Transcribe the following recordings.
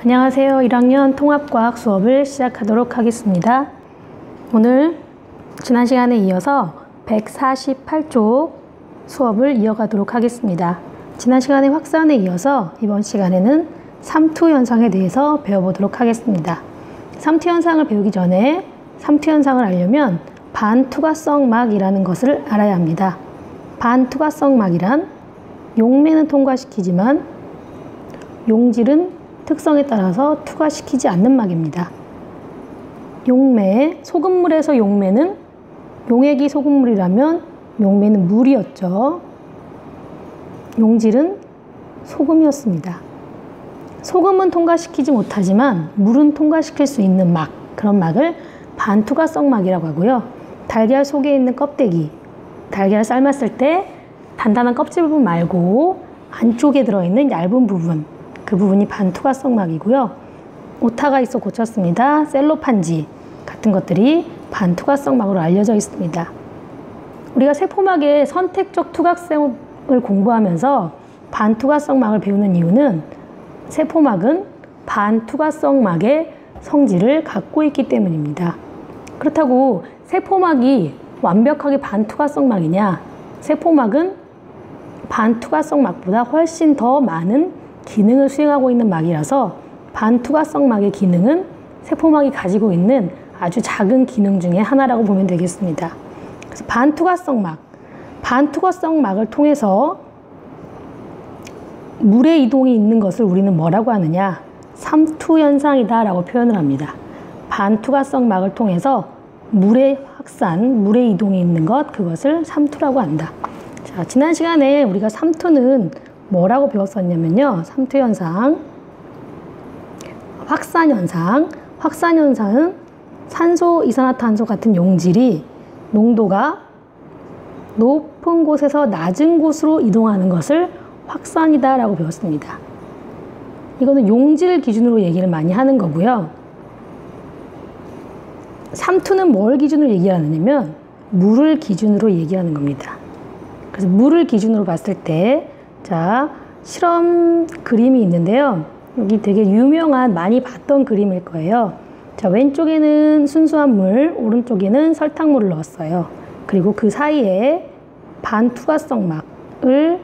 안녕하세요. 1학년 통합과학 수업을 시작하도록 하겠습니다. 오늘 지난 시간에 이어서 148쪽 수업을 이어가도록 하겠습니다. 지난 시간에 확산에 이어서 이번 시간에는 삼투현상에 대해서 배워보도록 하겠습니다. 삼투현상을 배우기 전에 삼투현상을 알려면 반투과성막이라는 것을 알아야 합니다. 반투과성막이란 용매는 통과시키지만 용질은 특성에 따라서 투과시키지 않는 막입니다. 용매, 소금물에서 용매는 용액이 소금물이라면 용매는 물이었죠. 용질은 소금이었습니다. 소금은 통과시키지 못하지만 물은 통과시킬 수 있는 막, 그런 막을 반투과성 막이라고 하고요. 달걀 속에 있는 껍데기, 달걀을 삶았을 때 단단한 껍질 부분 말고 안쪽에 들어있는 얇은 부분, 그 부분이 반투과성 막이고요. 오타가 있어 고쳤습니다. 셀로판지 같은 것들이 반투과성 막으로 알려져 있습니다. 우리가 세포막의 선택적 투과성을 공부하면서 반투과성 막을 배우는 이유는 세포막은 반투과성 막의 성질을 갖고 있기 때문입니다. 그렇다고 세포막이 완벽하게 반투과성 막이냐? 세포막은 반투과성 막보다 훨씬 더 많은 기능을 수행하고 있는 막이라서 반투과성 막의 기능은 세포막이 가지고 있는 아주 작은 기능 중에 하나라고 보면 되겠습니다. 그래서 반투과성 막을 통해서 물의 이동이 있는 것을 우리는 뭐라고 하느냐? 삼투현상이다 라고 표현을 합니다. 반투과성 막을 통해서 물의 확산, 물의 이동이 있는 것, 그것을 삼투라고 한다. 자, 지난 시간에 우리가 삼투는 뭐라고 배웠었냐면요. 삼투현상, 확산현상은 산소, 이산화탄소 같은 용질이 농도가 높은 곳에서 낮은 곳으로 이동하는 것을 확산이다 라고 배웠습니다. 이거는 용질 기준으로 얘기를 많이 하는 거고요. 삼투는 뭘 기준으로 얘기하느냐면 물을 기준으로 얘기하는 겁니다. 그래서 물을 기준으로 봤을 때 자, 실험 그림이 있는데요. 여기 되게 유명한, 많이 봤던 그림일 거예요. 자, 왼쪽에는 순수한 물, 오른쪽에는 설탕물을 넣었어요. 그리고 그 사이에 반투과성 막을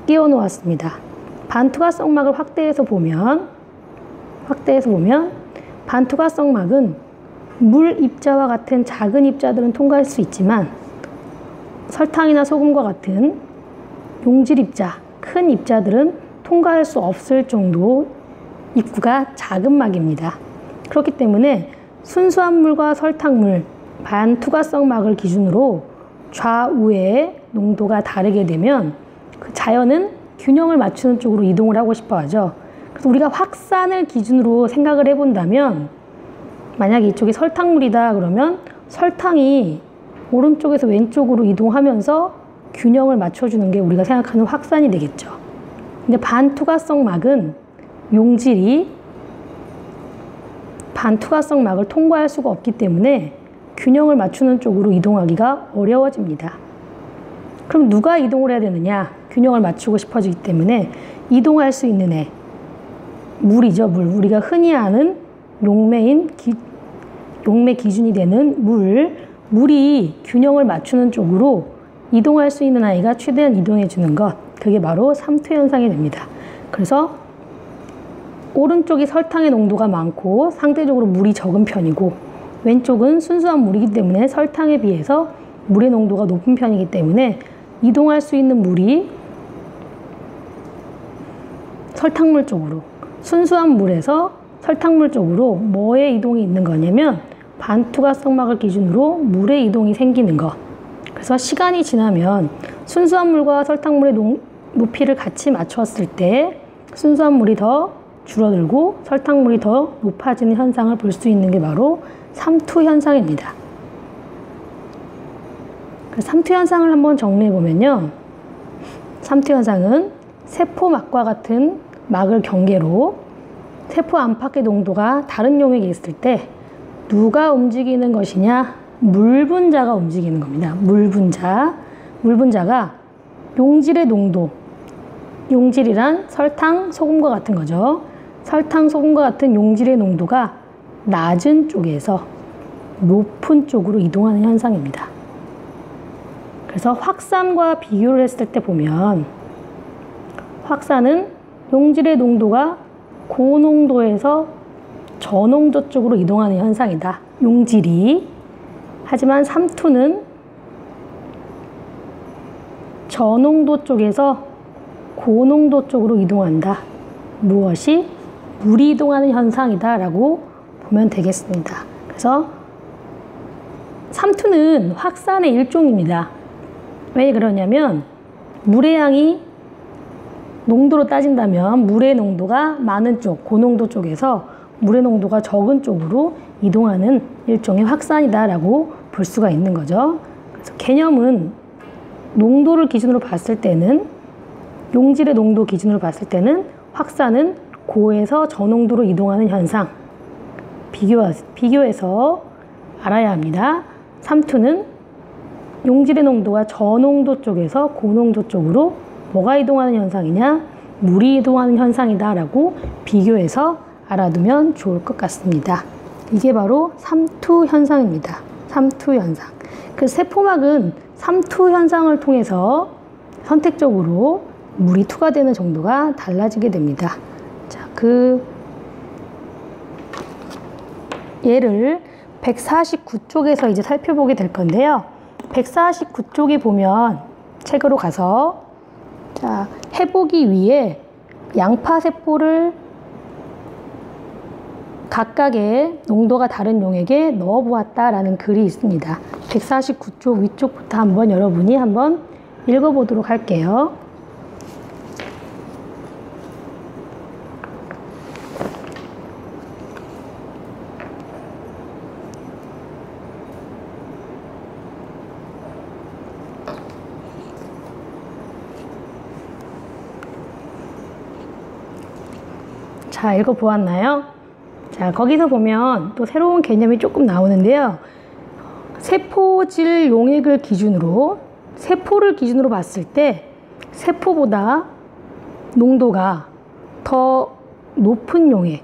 끼워 놓았습니다. 반투과성 막을 확대해서 보면 반투과성 막은 물 입자와 같은 작은 입자들은 통과할 수 있지만 설탕이나 소금과 같은 용질 입자, 큰 입자들은 통과할 수 없을 정도 입구가 작은 막입니다. 그렇기 때문에 순수한 물과 설탕물, 반투과성 막을 기준으로 좌우의 농도가 다르게 되면 그 자연은 균형을 맞추는 쪽으로 이동을 하고 싶어 하죠. 그래서 우리가 확산을 기준으로 생각을 해본다면 만약에 이쪽이 설탕물이다 그러면 설탕이 오른쪽에서 왼쪽으로 이동하면서 균형을 맞춰주는 게 우리가 생각하는 확산이 되겠죠. 근데 반투과성 막은 용질이 반투과성 막을 통과할 수가 없기 때문에 균형을 맞추는 쪽으로 이동하기가 어려워집니다. 그럼 누가 이동을 해야 되느냐? 균형을 맞추고 싶어지기 때문에 이동할 수 있는 애, 물이죠. 물. 우리가 흔히 아는 용매 기준이 되는 물이 균형을 맞추는 쪽으로 이동할 수 있는 아이가 최대한 이동해 주는 것, 그게 바로 삼투현상이 됩니다. 그래서 오른쪽이 설탕의 농도가 많고 상대적으로 물이 적은 편이고 왼쪽은 순수한 물이기 때문에 설탕에 비해서 물의 농도가 높은 편이기 때문에 이동할 수 있는 물이 설탕물 쪽으로, 순수한 물에서 설탕물 쪽으로 뭐의 이동이 있는 거냐면 반투과성 막을 기준으로 물의 이동이 생기는 것. 그래서 시간이 지나면 순수한 물과 설탕물의 높이를 같이 맞췄을 때 순수한 물이 더 줄어들고 설탕물이 더 높아지는 현상을 볼 수 있는 게 바로 삼투현상입니다. 삼투현상을 한번 정리해 보면요. 삼투현상은 세포막과 같은 막을 경계로 세포 안팎의 농도가 다른 용액에 있을 때 누가 움직이는 것이냐? 물분자가 움직이는 겁니다. 물분자가 용질의 농도, 용질이란 설탕, 소금과 같은 거죠. 설탕, 소금과 같은 용질의 농도가 낮은 쪽에서 높은 쪽으로 이동하는 현상입니다. 그래서 확산과 비교를 했을 때 보면 확산은 용질의 농도가 고농도에서 저농도 쪽으로 이동하는 현상이다. 용질이. 하지만 삼투는 저농도 쪽에서 고농도 쪽으로 이동한다. 무엇이? 물이 이동하는 현상이다 라고 보면 되겠습니다. 그래서 삼투는 확산의 일종입니다. 왜 그러냐면 물의 양이 농도로 따진다면 물의 농도가 많은 쪽, 고농도 쪽에서 물의 농도가 적은 쪽으로 이동하는 일종의 확산이다 라고 볼 수가 있는 거죠. 그래서 개념은 농도를 기준으로 봤을 때는, 용질의 농도 기준으로 봤을 때는 확산은 고에서 저농도로 이동하는 현상, 비교해서 알아야 합니다. 삼투는 용질의 농도가 저농도 쪽에서 고농도 쪽으로 뭐가 이동하는 현상이냐? 물이 이동하는 현상이다 라고 비교해서 알아두면 좋을 것 같습니다. 이게 바로 삼투 현상입니다. 삼투 현상. 그 세포막은 삼투 현상을 통해서 선택적으로 물이 투과되는 정도가 달라지게 됩니다. 자, 그 얘를 149쪽에서 이제 살펴보게 될 건데요. 149쪽에 보면 책으로 가서 자, 해보기 위해 양파세포를 각각의 농도가 다른 용액에 넣어 보았다라는 글이 있습니다. 149쪽 위쪽부터 한번 여러분이 한번 읽어보도록 할게요. 자, 읽어보았나요? 자, 거기서 보면 또 새로운 개념이 조금 나오는데요. 세포질 용액을 기준으로, 세포를 기준으로 봤을 때 세포보다 농도가 더 높은 용액을,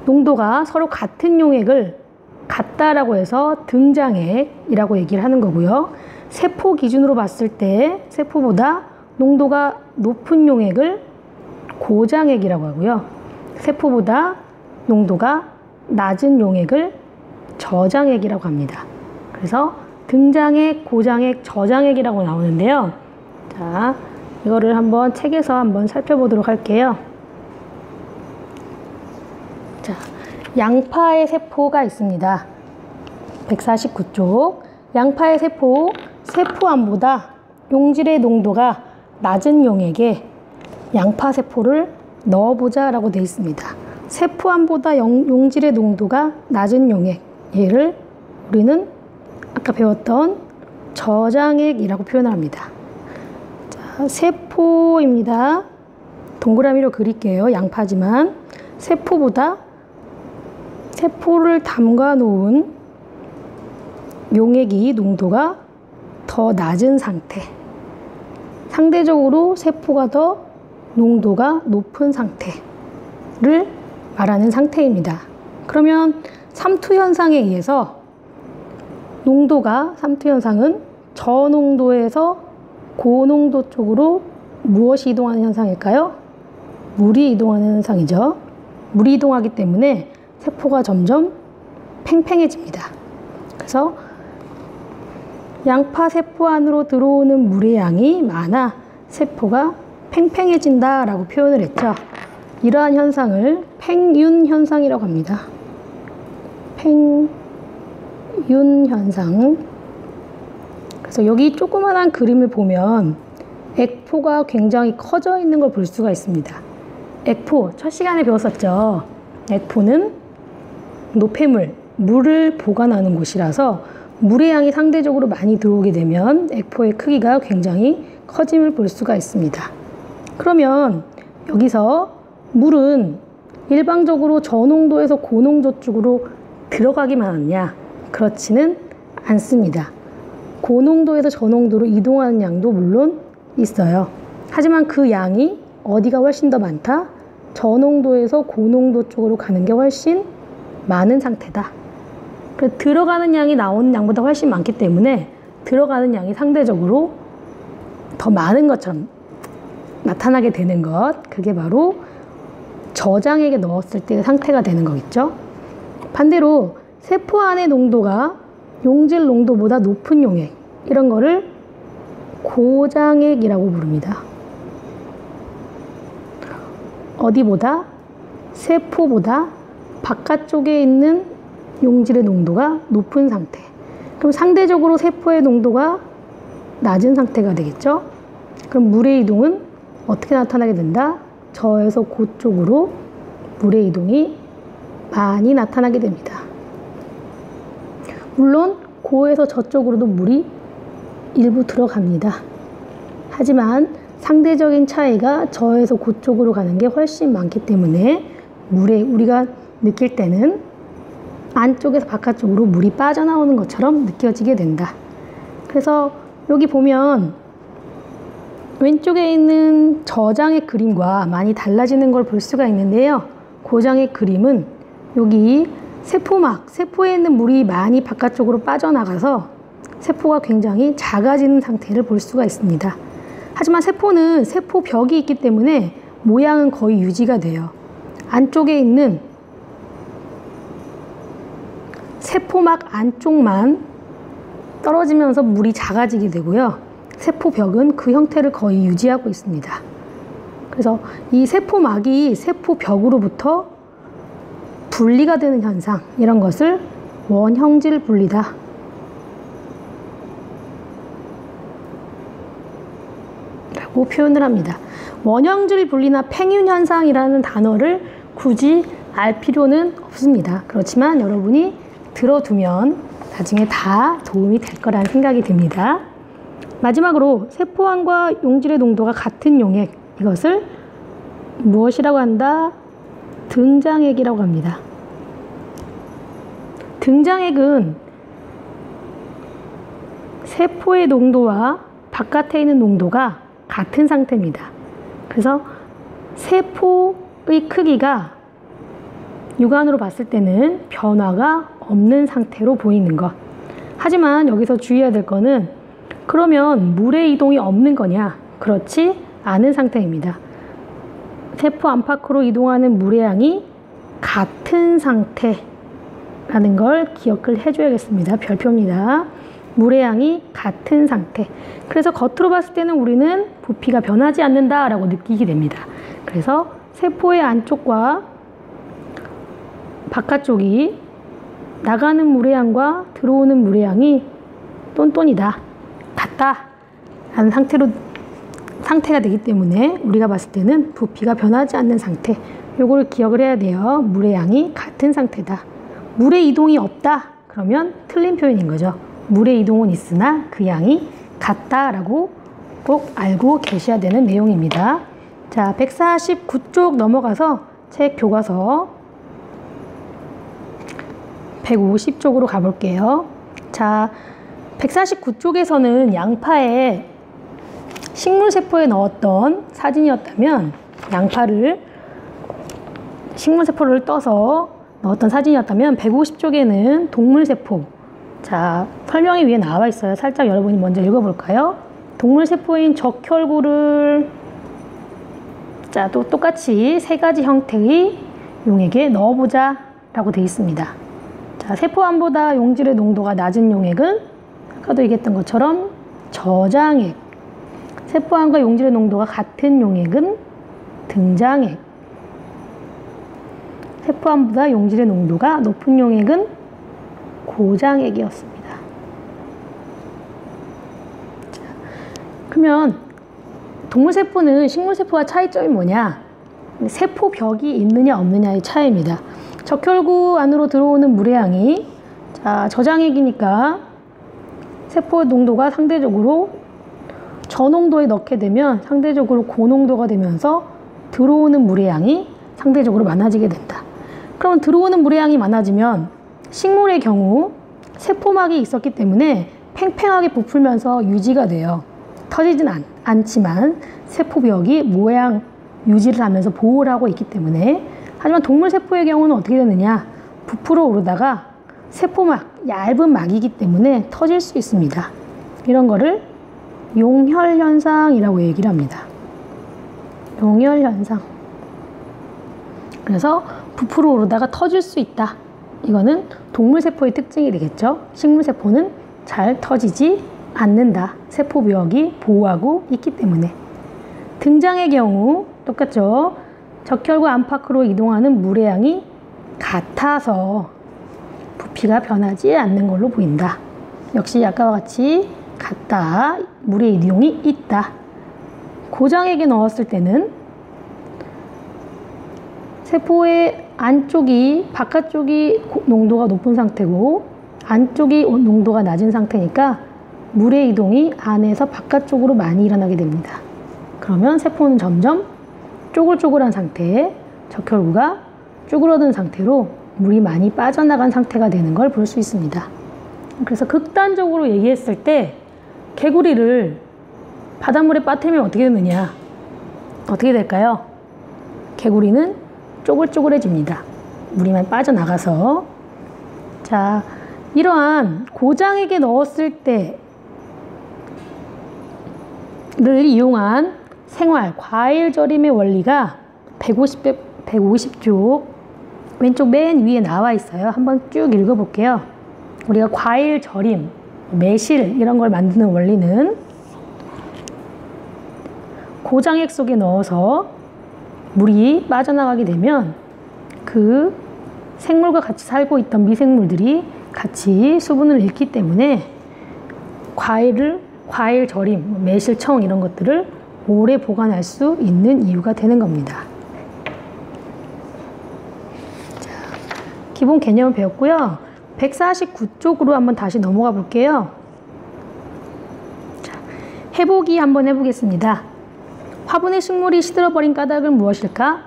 농도가 서로 같은 용액을 같다라고 해서 등장액이라고 얘기를 하는 거고요. 세포 기준으로 봤을 때 세포보다 농도가 높은 용액을 고장액이라고 하고요. 세포보다 농도가 낮은 용액을 저장액이라고 합니다. 그래서 등장액, 고장액, 저장액이라고 나오는데요. 자, 이거를 한번 책에서 한번 살펴보도록 할게요. 자, 양파의 세포가 있습니다. 149쪽. 양파의 세포암보다 용질의 농도가 낮은 용액에 양파세포를 넣어보자 라고 되어 있습니다. 세포암보다 용질의 농도가 낮은 용액, 얘를 우리는 아까 배웠던 저장액이라고 표현합니다. 자, 세포입니다. 동그라미로 그릴게요. 양파지만 세포를 담가 놓은 용액이 농도가 더 낮은 상태, 상대적으로 세포가 더 농도가 높은 상태를 말하는 상태입니다. 그러면 삼투 현상에 의해서 삼투 현상은 저농도에서 고농도 쪽으로 무엇이 이동하는 현상일까요? 물이 이동하는 현상이죠. 물이 이동하기 때문에 세포가 점점 팽팽해집니다. 그래서 양파 세포 안으로 들어오는 물의 양이 많아 세포가 팽팽해진다 라고 표현을 했죠. 이러한 현상을 팽윤 현상이라고 합니다. 팽윤 현상. 그래서 여기 조그만한 그림을 보면 액포가 굉장히 커져 있는 걸 볼 수가 있습니다. 액포, 첫 시간에 배웠었죠. 액포는 노폐물, 물을 보관하는 곳이라서 물의 양이 상대적으로 많이 들어오게 되면 액포의 크기가 굉장히 커짐을 볼 수가 있습니다. 그러면 여기서 물은 일방적으로 저농도에서 고농도 쪽으로 들어가기만 하느냐? 그렇지는 않습니다. 고농도에서 저농도로 이동하는 양도 물론 있어요. 하지만 그 양이 어디가 훨씬 더 많다? 저농도에서 고농도 쪽으로 가는 게 훨씬 많은 상태다. 그래서 들어가는 양이 나오는 양보다 훨씬 많기 때문에 들어가는 양이 상대적으로 더 많은 것처럼 나타나게 되는 것, 그게 바로 저장액에 넣었을 때의 상태가 되는 거겠죠. 반대로 세포 안의 농도가 용질 농도보다 높은 용액, 이런 거를 고장액이라고 부릅니다. 어디보다? 세포보다 바깥쪽에 있는 용질의 농도가 높은 상태. 그럼 상대적으로 세포의 농도가 낮은 상태가 되겠죠. 그럼 물의 이동은 어떻게 나타나게 된다? 저에서 고 쪽으로 물의 이동이 많이 나타나게 됩니다. 물론 고에서 저쪽으로도 물이 일부 들어갑니다. 하지만 상대적인 차이가 저에서 고 쪽으로 가는 게 훨씬 많기 때문에 물에 우리가 느낄 때는 안쪽에서 바깥쪽으로 물이 빠져나오는 것처럼 느껴지게 된다. 그래서 여기 보면 왼쪽에 있는 저장의 그림과 많이 달라지는 걸 볼 수가 있는데요. 고장의 그림은 여기 세포막, 세포에 있는 물이 많이 바깥쪽으로 빠져나가서 세포가 굉장히 작아지는 상태를 볼 수가 있습니다. 하지만 세포는 세포벽이 있기 때문에 모양은 거의 유지가 돼요. 안쪽에 있는 세포막 안쪽만 떨어지면서 물이 작아지게 되고요. 세포벽은 그 형태를 거의 유지하고 있습니다. 그래서 이 세포막이 세포벽으로부터 분리가 되는 현상, 이런 것을 원형질 분리다 라고 표현을 합니다. 원형질 분리나 팽윤 현상이라는 단어를 굳이 알 필요는 없습니다. 그렇지만 여러분이 들어두면 나중에 다 도움이 될 거라는 생각이 듭니다. 마지막으로 세포안과 용질의 농도가 같은 용액, 이것을 무엇이라고 한다? 등장액이라고 합니다. 등장액은 세포의 농도와 바깥에 있는 농도가 같은 상태입니다. 그래서 세포의 크기가 육안으로 봤을 때는 변화가 없는 상태로 보이는 것. 하지만 여기서 주의해야 될 거는, 그러면 물의 이동이 없는 거냐? 그렇지 않은 상태입니다. 세포 안팎으로 이동하는 물의 양이 같은 상태라는 걸 기억을 해줘야겠습니다. 별표입니다. 물의 양이 같은 상태. 그래서 겉으로 봤을 때는 우리는 부피가 변하지 않는다라고 느끼게 됩니다. 그래서 세포의 안쪽과 바깥쪽이 나가는 물의 양과 들어오는 물의 양이 똔똔이다, 같다 라는 상태가 되기 때문에 우리가 봤을 때는 부피가 변하지 않는 상태, 요거를 기억을 해야 돼요. 물의 양이 같은 상태다. 물의 이동이 없다 그러면 틀린 표현인 거죠. 물의 이동은 있으나 그 양이 같다라고 꼭 알고 계셔야 되는 내용입니다. 자, 149쪽 넘어가서 책 교과서 150쪽으로 가볼게요. 자, 149쪽에서는 양파에 식물세포에 넣었던 사진이었다면, 양파를 식물세포를 떠서 넣었던 사진이었다면 150쪽에는 동물세포, 자, 설명이 위에 나와 있어요. 살짝 여러분이 먼저 읽어볼까요? 동물세포인 적혈구를 자, 또 똑같이 세 가지 형태의 용액에 넣어보자 라고 되어 있습니다. 자, 세포안보다 용질의 농도가 낮은 용액은 아까도 얘기했던 것처럼 저장액, 세포안과 용질의 농도가 같은 용액은 등장액, 세포안보다 용질의 농도가 높은 용액은 고장액이었습니다. 자, 그러면 동물세포는 식물세포와 차이점이 뭐냐? 세포벽이 있느냐 없느냐의 차이입니다. 적혈구 안으로 들어오는 물의 양이, 자, 저장액이니까 세포의 농도가 상대적으로 저농도에 넣게 되면 상대적으로 고농도가 되면서 들어오는 물의 양이 상대적으로 많아지게 된다. 그럼 들어오는 물의 양이 많아지면 식물의 경우 세포막이 있었기 때문에 팽팽하게 부풀면서 유지가 돼요. 터지진 않지만 세포벽이 모양 유지를 하면서 보호를 하고 있기 때문에. 하지만 동물세포의 경우는 어떻게 되느냐? 부풀어 오르다가 세포막, 얇은 막이기 때문에 터질 수 있습니다. 이런 거를 용혈현상이라고 얘기를 합니다. 용혈현상. 그래서 부풀어 오르다가 터질 수 있다. 이거는 동물세포의 특징이 되겠죠. 식물세포는 잘 터지지 않는다. 세포벽이 보호하고 있기 때문에. 등장의 경우 똑같죠. 적혈구 안팎으로 이동하는 물의 양이 같아서 부피가 변하지 않는 걸로 보인다. 역시 아까와 같이 같다. 물의 이동이 있다. 고장에게 넣었을 때는 세포의 안쪽이, 바깥쪽이 농도가 높은 상태고 안쪽이 농도가 낮은 상태니까 물의 이동이 안에서 바깥쪽으로 많이 일어나게 됩니다. 그러면 세포는 점점 쪼글쪼글한 상태에 적혈구가 쭈그러든 상태로 물이 많이 빠져나간 상태가 되는 걸 볼 수 있습니다. 그래서 극단적으로 얘기했을 때 개구리를 바닷물에 빠뜨리면 어떻게 되느냐? 어떻게 될까요? 개구리는 쪼글쪼글해집니다. 물이 많이 빠져나가서. 자, 이러한 고장에게 넣었을 때를 이용한 생활, 과일 절임의 원리가 150쪽 왼쪽 맨 위에 나와 있어요. 한번 쭉 읽어볼게요. 우리가 과일 절임, 매실 이런 걸 만드는 원리는 고장액 속에 넣어서 물이 빠져나가게 되면 그 생물과 같이 살고 있던 미생물들이 같이 수분을 잃기 때문에 과일 절임, 매실청 이런 것들을 오래 보관할 수 있는 이유가 되는 겁니다. 자, 기본 개념을 배웠고요. 149쪽으로 한번 다시 넘어가 볼게요. 자, 해보기 한번 해보겠습니다. 화분에 식물이 시들어버린 까닭은 무엇일까?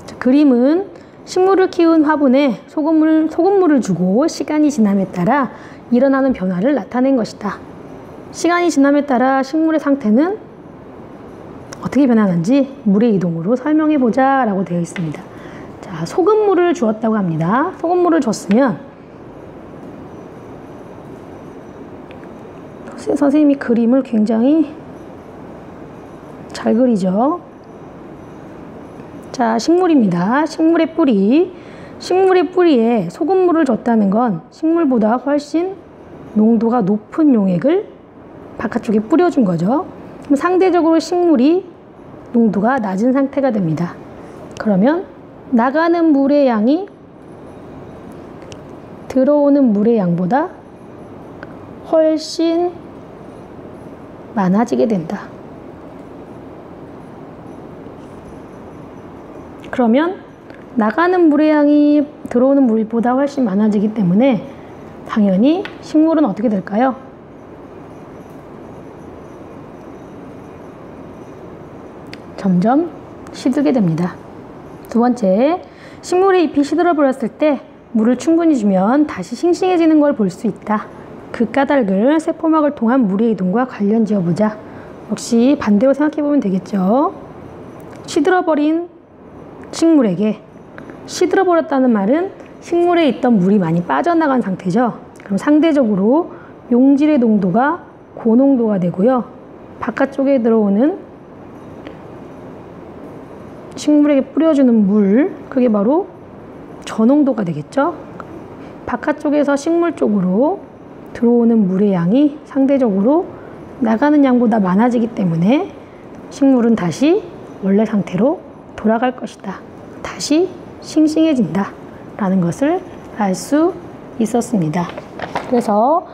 자, 그림은 식물을 키운 화분에 소금물을 주고 시간이 지남에 따라 일어나는 변화를 나타낸 것이다. 시간이 지남에 따라 식물의 상태는 어떻게 변하는지 물의 이동으로 설명해보자 라고 되어 있습니다. 자, 소금물을 주었다고 합니다. 소금물을 줬으면 선생님이 그림을 굉장히 잘 그리죠. 자, 식물입니다. 식물의 뿌리에 소금물을 줬다는 건 식물보다 훨씬 농도가 높은 용액을 바깥쪽에 뿌려준 거죠. 그럼 상대적으로 식물이 농도가 낮은 상태가 됩니다. 그러면 나가는 물의 양이 들어오는 물의 양보다 훨씬 많아지게 된다. 그러면 나가는 물의 양이 들어오는 물보다 훨씬 많아지기 때문에 당연히 식물은 어떻게 될까요? 점점 시들게 됩니다. 두 번째, 식물의 잎이 시들어 버렸을 때 물을 충분히 주면 다시 싱싱해지는 걸 볼 수 있다. 그 까닭을 세포막을 통한 물의 이동과 관련 지어보자. 역시 반대로 생각해보면 되겠죠. 시들어버린 식물에게, 시들어버렸다는 말은 식물에 있던 물이 많이 빠져나간 상태죠. 그럼 상대적으로 용질의 농도가 고농도가 되고요. 바깥쪽에 들어오는 식물에게 뿌려주는 물, 그게 바로 저농도가 되겠죠. 바깥쪽에서 식물 쪽으로 들어오는 물의 양이 상대적으로 나가는 양보다 많아지기 때문에 식물은 다시 원래 상태로 돌아갈 것이다. 다시 싱싱해진다 라는 것을 알 수 있었습니다. 그래서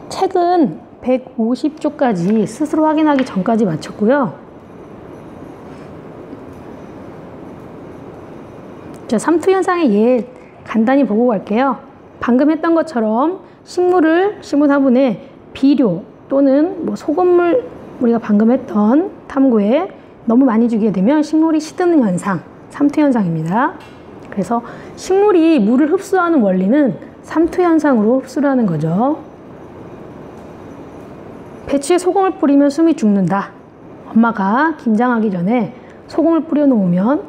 책은 150쪽까지 스스로 확인하기 전까지 마쳤고요. 자, 삼투현상의 예 간단히 보고 갈게요. 방금 했던 것처럼 식물 화분에 비료 또는 소금물, 우리가 방금 했던 탐구에 너무 많이 주게 되면 식물이 시드는 현상, 삼투현상입니다. 그래서 식물이 물을 흡수하는 원리는 삼투현상으로 흡수를 하는 거죠. 배추에 소금을 뿌리면 숨이 죽는다. 엄마가 김장하기 전에 소금을 뿌려 놓으면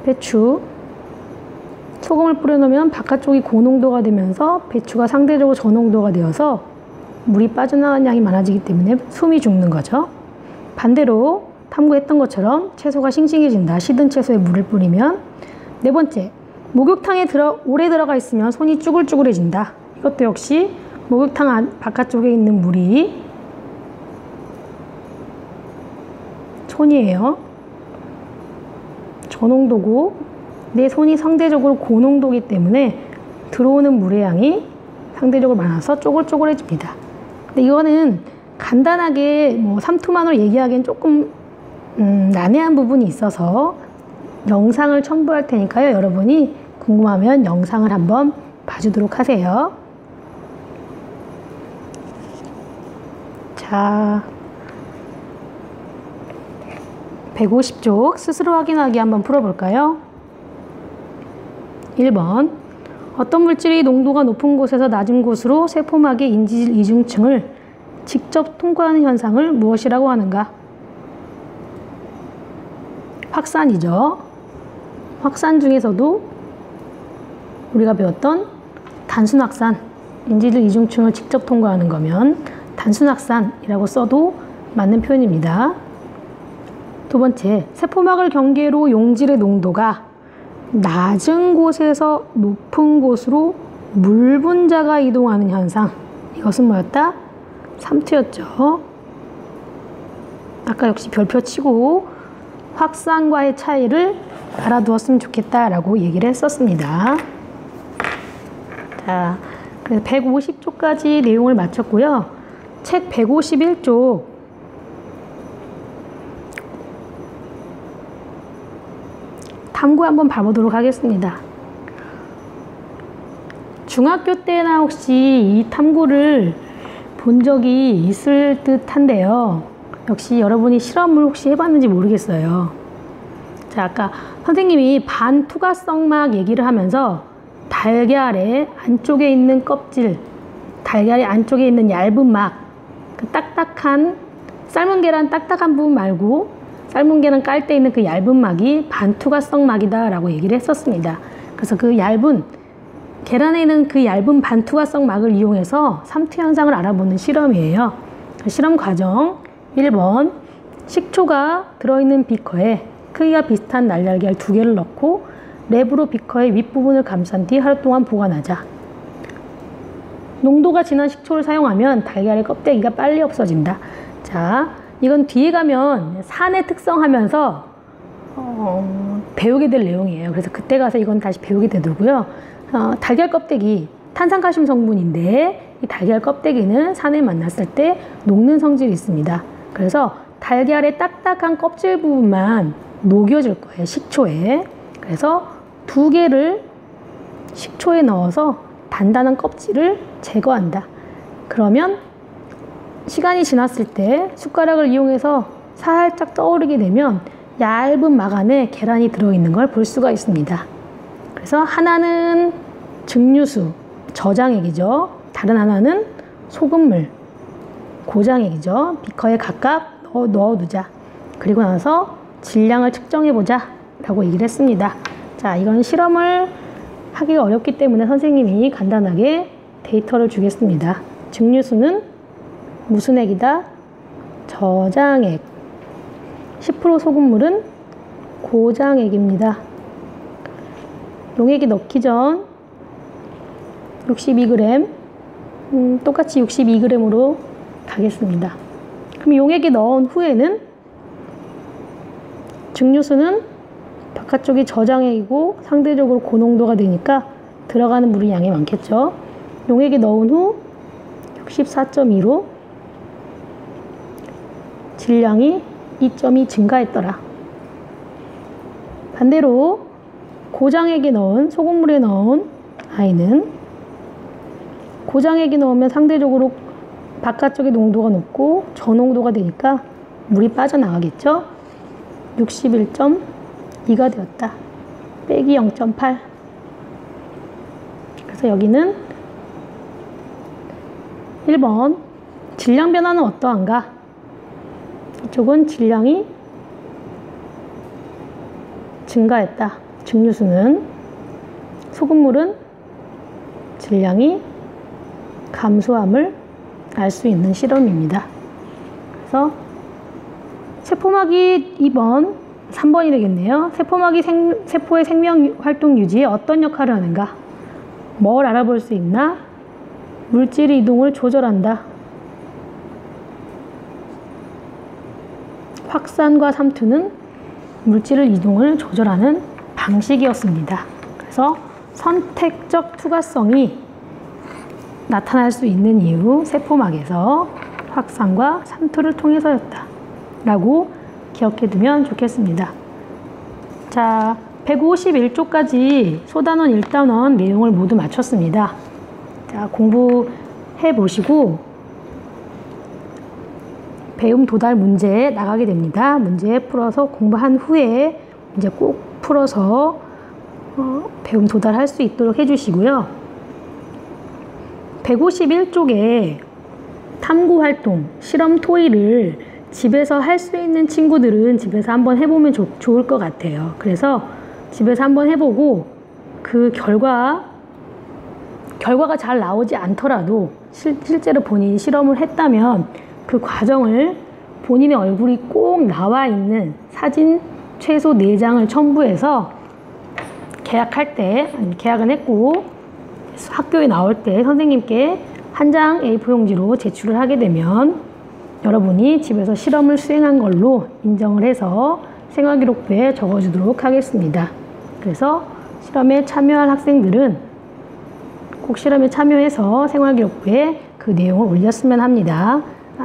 배추, 소금을 뿌려 놓으면 바깥쪽이 고농도가 되면서 배추가 상대적으로 저농도가 되어서 물이 빠져나가는 양이 많아지기 때문에 숨이 죽는 거죠. 반대로 탐구했던 것처럼 채소가 싱싱해진다. 시든 채소에 물을 뿌리면. 네 번째, 목욕탕에 오래 들어가 있으면 손이 쭈글쭈글해진다. 이것도 역시 목욕탕 바깥쪽에 있는 물이 손이에요. 저농도고 내 손이 상대적으로 고농도이기 때문에 들어오는 물의 양이 상대적으로 많아서 쪼글쪼글해집니다. 근데 이거는 간단하게 삼투만으로 얘기하기엔 조금 난해한 부분이 있어서 영상을 첨부할 테니까요. 여러분이 궁금하면 영상을 한번 봐주도록 하세요. 자, 150쪽 스스로 확인하기 한번 풀어볼까요? 1번, 어떤 물질이 농도가 높은 곳에서 낮은 곳으로 세포막의 인지질 이중층을 직접 통과하는 현상을 무엇이라고 하는가? 확산이죠. 확산 중에서도 우리가 배웠던 단순확산, 인지질 이중층을 직접 통과하는 거면 단순확산이라고 써도 맞는 표현입니다. 두 번째, 세포막을 경계로 용질의 농도가 낮은 곳에서 높은 곳으로 물 분자가 이동하는 현상. 이것은 뭐였다? 삼투였죠. 아까 역시 별표 치고 확산과의 차이를 알아두었으면 좋겠다라고 얘기를 했었습니다. 자, 그래서 150쪽까지 내용을 마쳤고요. 책 151쪽 탐구 한번 봐보도록 하겠습니다. 중학교 때나 혹시 이 탐구를 본 적이 있을 듯 한데요. 역시 여러분이 실험을 혹시 해봤는지 모르겠어요. 자, 아까 선생님이 반투과성막 얘기를 하면서 달걀의 안쪽에 있는 껍질, 달걀의 안쪽에 있는 얇은 막, 그 딱딱한, 삶은 계란 딱딱한 부분 말고 삶은 계란 깔 때 있는 그 얇은 막이 반투과성 막이다 라고 얘기를 했었습니다. 그래서 그 얇은, 계란에 있는 그 얇은 반투과성 막을 이용해서 삼투 현상을 알아보는 실험이에요. 실험 과정 1번, 식초가 들어있는 비커에 크기가 비슷한 날달걀 2개를 넣고 랩으로 비커의 윗부분을 감싼 뒤 하루 동안 보관하자. 농도가 진한 식초를 사용하면 달걀의 껍데기가 빨리 없어진다. 자, 이건 뒤에 가면 산의 특성 하면서 배우게 될 내용이에요. 그래서 그때 가서 이건 다시 배우게 되더라고요. 달걀 껍데기, 탄산칼슘 성분인데 이 달걀 껍데기는 산에 만났을 때 녹는 성질이 있습니다. 그래서 달걀의 딱딱한 껍질 부분만 녹여줄 거예요, 식초에. 그래서 2개를 식초에 넣어서 단단한 껍질을 제거한다. 그러면 시간이 지났을 때 숟가락을 이용해서 살짝 떠오르게 되면 얇은 막 안에 계란이 들어있는 걸 볼 수가 있습니다. 그래서 하나는 증류수, 저장액이죠. 다른 하나는 소금물, 고장액이죠. 비커에 각각 넣어두자. 그리고 나서 질량을 측정해보자 라고 얘기를 했습니다. 자, 이건 실험을 하기가 어렵기 때문에 선생님이 간단하게 데이터를 주겠습니다. 증류수는 무슨 액이다? 저장액. 10% 소금물은 고장액입니다. 용액이 넣기 전 62g, 똑같이 62g으로 가겠습니다. 그럼 용액이 넣은 후에는 증류수는 바깥쪽이 저장액이고 상대적으로 고농도가 되니까 들어가는 물의 양이 많겠죠. 용액이 넣은 후 64.2로 질량이 2.2 증가했더라. 반대로 고장액에 넣은, 소금물에 넣은 아이는 고장액이 넣으면 상대적으로 바깥쪽의 농도가 높고 저농도가 되니까 물이 빠져나가겠죠. 61.2가 되었다. 빼기 0.8. 그래서 여기는 1번 질량 변화는 어떠한가? 이쪽은 질량이 증가했다. 증류수는 소금물은 질량이 감소함을 알 수 있는 실험입니다. 그래서 세포막이 2번, 3번이 되겠네요. 세포막이 세포의 생명 활동 유지에 어떤 역할을 하는가? 뭘 알아볼 수 있나? 물질의 이동을 조절한다. 확산과 삼투는 물질의 이동을 조절하는 방식이었습니다. 그래서 선택적 투과성이 나타날 수 있는 이유, 세포막에서 확산과 삼투를 통해서였다 라고 기억해 두면 좋겠습니다. 자, 151쪽까지 소단원 1단원 내용을 모두 마쳤습니다. 자, 공부해 보시고 배움 도달 문제 나가게 됩니다. 문제 풀어서 공부한 후에 이제 꼭 풀어서 배움 도달할 수 있도록 해주시고요. 151쪽에 탐구활동, 실험 토의를 집에서 할 수 있는 친구들은 집에서 한번 해보면 좋을 것 같아요. 그래서 집에서 한번 해보고 그 결과가 잘 나오지 않더라도 실제로 본인이 실험을 했다면 그 과정을 본인의 얼굴이 꼭 나와 있는 사진 최소 4장을 첨부해서 계약은 했고 학교에 나올 때 선생님께 한 장 A4 용지로 제출을 하게 되면 여러분이 집에서 실험을 수행한 걸로 인정을 해서 생활기록부에 적어주도록 하겠습니다. 그래서 실험에 참여할 학생들은 꼭 실험에 참여해서 생활기록부에 그 내용을 올렸으면 합니다.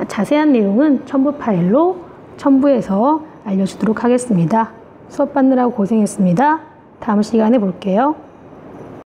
자세한 내용은 첨부 파일로 첨부해서 알려주도록 하겠습니다. 수업 받느라고 고생했습니다. 다음 시간에 볼게요.